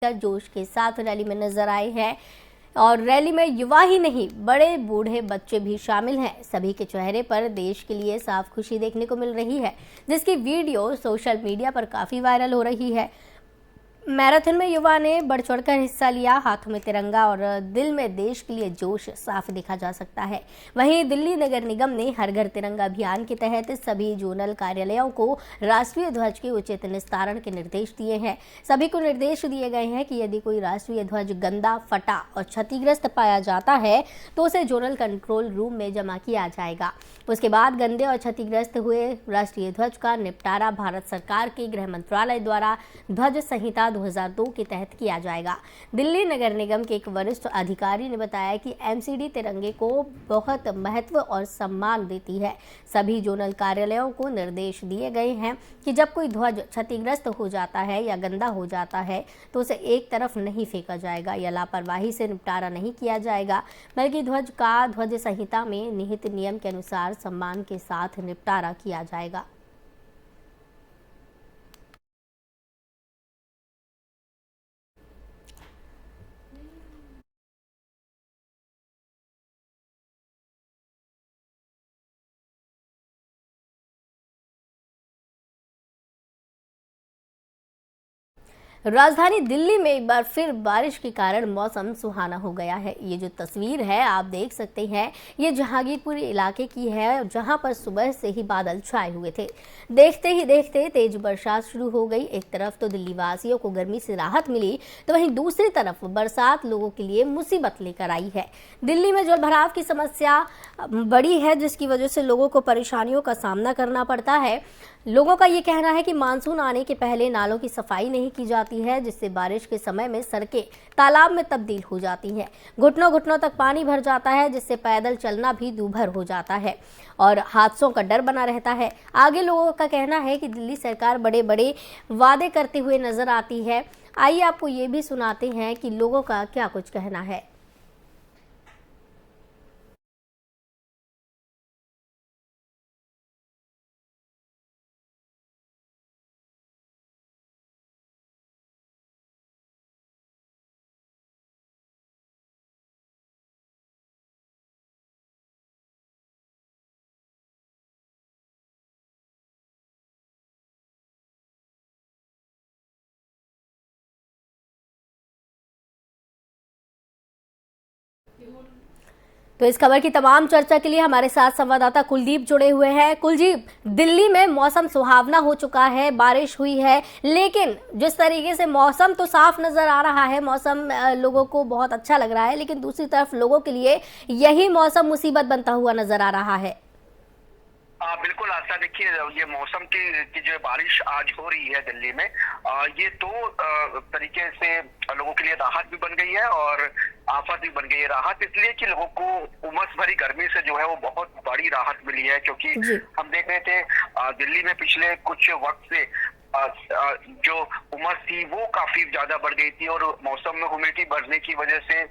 जोश के साथ रैली में नजर आए हैं और रैली में युवा ही नहीं बड़े बूढ़े बच्चे भी शामिल हैं। सभी के चेहरे पर देश के लिए साफ खुशी देखने को मिल रही है, जिसकी वीडियो सोशल मीडिया पर काफी वायरल हो रही है। मैराथन में युवा ने बढ़ चढ़कर हिस्सा लिया, हाथों में तिरंगा और दिल में देश के लिए जोश साफ देखा जा सकता है। वहीं दिल्ली नगर निगम ने हर घर तिरंगा अभियान के तहत सभी जोनल कार्यालयों को राष्ट्रीय ध्वज के उचित निस्तारण के निर्देश दिए हैं। सभी को निर्देश दिए गए हैं कि यदि कोई राष्ट्रीय ध्वज गंदा, फटा और क्षतिग्रस्त पाया जाता है तो उसे जोनल कंट्रोल रूम में जमा किया जाएगा। उसके बाद गंदे और क्षतिग्रस्त हुए राष्ट्रीय ध्वज का निपटारा भारत सरकार के गृह मंत्रालय द्वारा ध्वज संहिता 2002 के तहत किया जाएगा। दिल्ली नगर निगम के एक वरिष्ठ अधिकारी ने बताया कि एमसीडी तिरंगे को बहुत महत्व और सम्मान देती है। सभी जोनल कार्यालयों को निर्देश दिए गए हैं कि जब कोई ध्वज क्षतिग्रस्त हो जाता है या गंदा हो जाता है तो उसे एक तरफ नहीं फेंका जाएगा या लापरवाही से निपटारा नहीं किया जाएगा, बल्कि ध्वज का ध्वज संहिता में निहित नियम के अनुसार सम्मान के साथ निपटारा किया जाएगा। राजधानी दिल्ली में एक बार फिर बारिश के कारण मौसम सुहाना हो गया है। ये जो तस्वीर है आप देख सकते हैं, ये जहांगीरपुर इलाके की है, जहां पर सुबह से ही बादल छाए हुए थे। देखते ही देखते तेज बरसात शुरू हो गई। एक तरफ तो दिल्ली वासियों को गर्मी से राहत मिली, तो वहीं दूसरी तरफ बरसात लोगों के लिए मुसीबत लेकर आई है। दिल्ली में जलभराव की समस्या बड़ी है, जिसकी वजह से लोगों को परेशानियों का सामना करना पड़ता है। लोगों का ये कहना है कि मानसून आने के पहले नालों की सफाई नहीं की जाती है, जिससे बारिश के समय में सड़कें तालाब में तब्दील हो जाती हैं। घुटनों घुटनों तक पानी भर जाता है, जिससे पैदल चलना भी दूभर हो जाता है और हादसों का डर बना रहता है। आगे लोगों का कहना है कि दिल्ली सरकार बड़े बड़े वादे करते हुए नजर आती है। आइए आपको ये भी सुनाते हैं कि लोगों का क्या कुछ कहना है। तो इस खबर की तमाम चर्चा के लिए हमारे साथ संवाददाता कुलदीप जुड़े हुए हैं। कुलदीप, दिल्ली में मौसम सुहावना हो चुका है, बारिश हुई है, लेकिन जिस तरीके से मौसम तो साफ नजर आ रहा है, मौसम लोगों को बहुत अच्छा लग रहा है, लेकिन दूसरी तरफ लोगों के लिए यही मौसम मुसीबत बनता हुआ नजर आ रहा है। बिल्कुल आशा, देखिए ये मौसम की जो बारिश आज हो रही है दिल्ली में, ये दो तरीके से लोगों के लिए राहत भी बन गई है और आफत भी बन गई है। राहत इसलिए कि लोगों को उमस भरी गर्मी से जो है वो बहुत बड़ी राहत मिली है, क्योंकि हम देख रहे थे दिल्ली में पिछले कुछ वक्त से जो उमस थी वो काफी ज्यादा बढ़ गई थी और मौसम में ह्यूमिडिटी बढ़ने की वजह से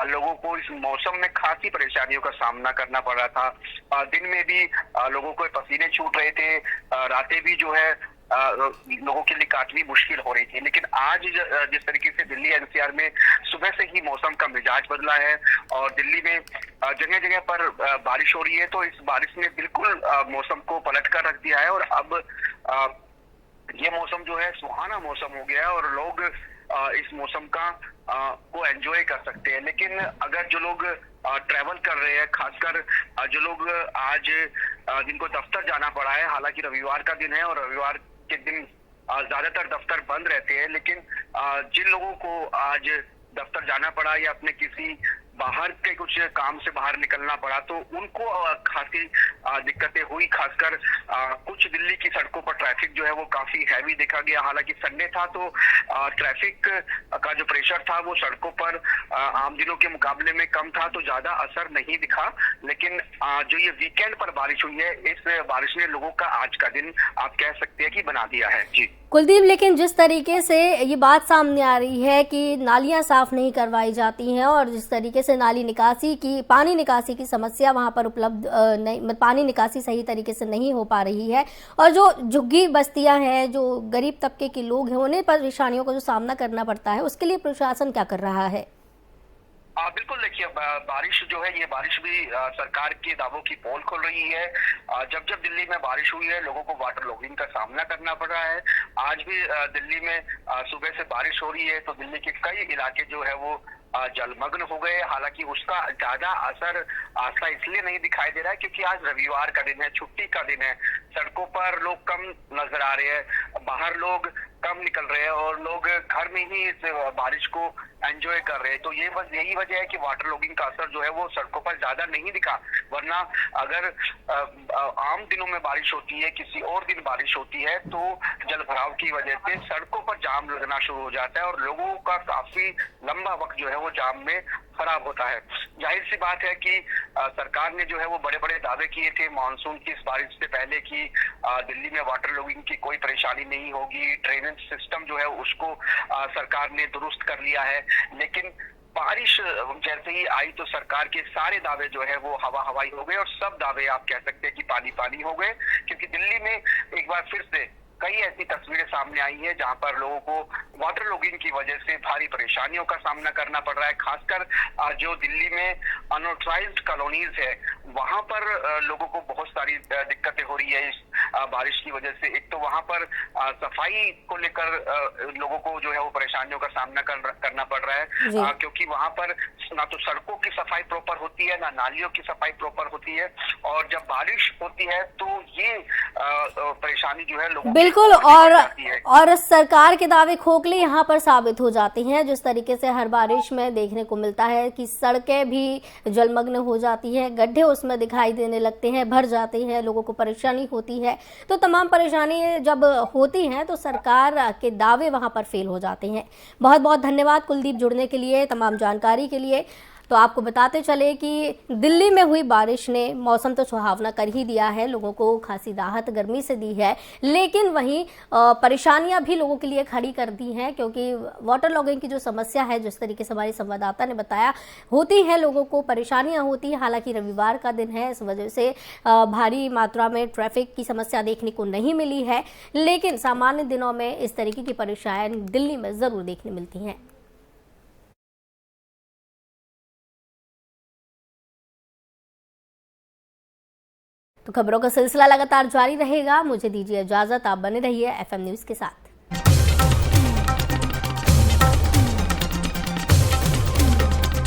लोगों को इस मौसम में खासी परेशानियों का सामना करना पड़ रहा था। दिन में भी लोगों को पसीने छूट रहे थे, रातें भी जो है लोगों के लिए काटनी मुश्किल हो रही थी। लेकिन आज जिस तरीके से दिल्ली एनसीआर में सुबह से ही मौसम का मिजाज बदला है और दिल्ली में जगह जगह पर बारिश हो रही है, तो इस बारिश ने बिल्कुल मौसम को पलट कर रख दिया है और अब ये मौसम जो है सुहाना मौसम हो गया है और लोग इस मौसम का को एंजॉय कर सकते हैं। लेकिन अगर जो लोग ट्रैवल कर रहे हैं, खासकर जो लोग आज जिनको दफ्तर जाना पड़ा है, हालांकि रविवार का दिन है और रविवार के दिन ज्यादातर दफ्तर बंद रहते हैं, लेकिन जिन लोगों को आज दफ्तर जाना पड़ा या अपने किसी बाहर के कुछ काम से बाहर निकलना पड़ा, तो उनको खासी दिक्कतें हुई। खासकर कुछ दिल्ली की सड़कों पर ट्रैफिक जो है वो काफी हैवी देखा गया। हालांकि संडे था तो ट्रैफिक का जो प्रेशर था वो सड़कों पर आम दिनों के मुकाबले में कम था, तो ज्यादा असर नहीं दिखा। लेकिन जो ये वीकेंड पर बारिश हुई है, इस बारिश ने लोगों का आज का दिन आप कह सकते हैं कि बना दिया है। जी कुलदीप, लेकिन जिस तरीके से ये बात सामने आ रही है कि नालियां साफ नहीं करवाई जाती हैं और जिस तरीके से से पानी निकासी की समस्या वहां पर उपलब्ध नहीं, पानी निकासी सही तरीके से नहीं हो पा रही है और जो झुग्गी बस्तियां हैं, जो गरीब तबके के लोग हैं, उन्हें परेशानियों का जो सामना करना पड़ता है, उसके लिए प्रशासन क्या कर रहा है? बिल्कुल, देखिए बारिश जो है, ये बारिश भी सरकार के दावों की पोल खोल रही है। जब जब दिल्ली में बारिश हुई है, लोगों को वाटर लॉगिंग का सामना करना पड़ रहा है। आज भी दिल्ली में सुबह से बारिश हो रही है, तो दिल्ली के कई इलाके जो है वो जलमग्न हो गए। हालांकि उसका ज्यादा असर आस्था इसलिए नहीं दिखाई दे रहा है क्योंकि आज रविवार का दिन है, छुट्टी का दिन है। सड़कों पर लोग कम नजर आ रहे हैं, बाहर लोग कम निकल रहे हैं और लोग घर में ही इस बारिश को एंजॉय कर रहे हैं। तो यही वजह है कि वाटर लॉगिंग का असर जो है वो सड़कों पर ज्यादा नहीं दिखा। वरना अगर आम दिनों में बारिश होती है, किसी और दिन बारिश होती है, तो जल भराव की वजह से सड़कों पर जाम लगना शुरू हो जाता है और लोगों का काफी लंबा वक्त जो है वो जाम में खराब होता है। जाहिर सी बात है कि सरकार ने जो है वो बड़े बड़े दावे किए थे मानसून की इस बारिश से पहले कि दिल्ली में वाटर लॉगिंग की कोई परेशानी नहीं होगी, ड्रेनेज सिस्टम जो है उसको सरकार ने दुरुस्त कर लिया है। लेकिन बारिश जैसे ही आई तो सरकार के सारे दावे जो है वो हवा हवाई हो गए और सब दावे आप कह सकते हैं कि पानी पानी हो गए। क्योंकि दिल्ली में एक बार फिर से कई ऐसी तस्वीरें सामने आई है जहां पर लोगों को वाटर लॉगिंग की वजह से भारी परेशानियों का सामना करना पड़ रहा है। खासकर जो दिल्ली में अनऑथराइज्ड कॉलोनीज है, वहां पर लोगों को बहुत सारी दिक्कतें हो रही है इस बारिश की वजह से। एक तो वहां पर सफाई को लेकर लोगों को जो है वो परेशानियों का सामना करना पड़ रहा है, क्योंकि वहां पर ना तो सड़कों की सफाई प्रॉपर होती है, ना नालियों की सफाई प्रॉपर होती है। और जब बारिश होती है तो ये परेशानी जो है लोगों बिल्कुल, और सरकार के दावे खोखले यहाँ पर साबित हो जाते हैं। जिस तरीके से हर बारिश में देखने को मिलता है कि सड़कें भी जलमग्न हो जाती हैं, गड्ढे उसमें दिखाई देने लगते हैं, भर जाते हैं, लोगों को परेशानी होती है। तो तमाम परेशानी जब होती हैं तो सरकार के दावे वहां पर फेल हो जाते हैं। बहुत बहुत धन्यवाद कुलदीप, जुड़ने के लिए, तमाम जानकारी के लिए। तो आपको बताते चले कि दिल्ली में हुई बारिश ने मौसम तो सुहावना कर ही दिया है, लोगों को खासी राहत गर्मी से दी है, लेकिन वहीं परेशानियां भी लोगों के लिए खड़ी कर दी हैं। क्योंकि वाटर लॉगिंग की जो समस्या है, जिस तरीके से हमारी संवाददाता ने बताया, होती है, लोगों को परेशानियां होती हैं। हालांकि रविवार का दिन है, इस वजह से भारी मात्रा में ट्रैफिक की समस्या देखने को नहीं मिली है, लेकिन सामान्य दिनों में इस तरीके की परेशानियां दिल्ली में ज़रूर देखने मिलती हैं। तो खबरों का सिलसिला लगातार जारी रहेगा। मुझे दीजिए इजाजत, आप बने रहिए FM न्यूज़ के साथ।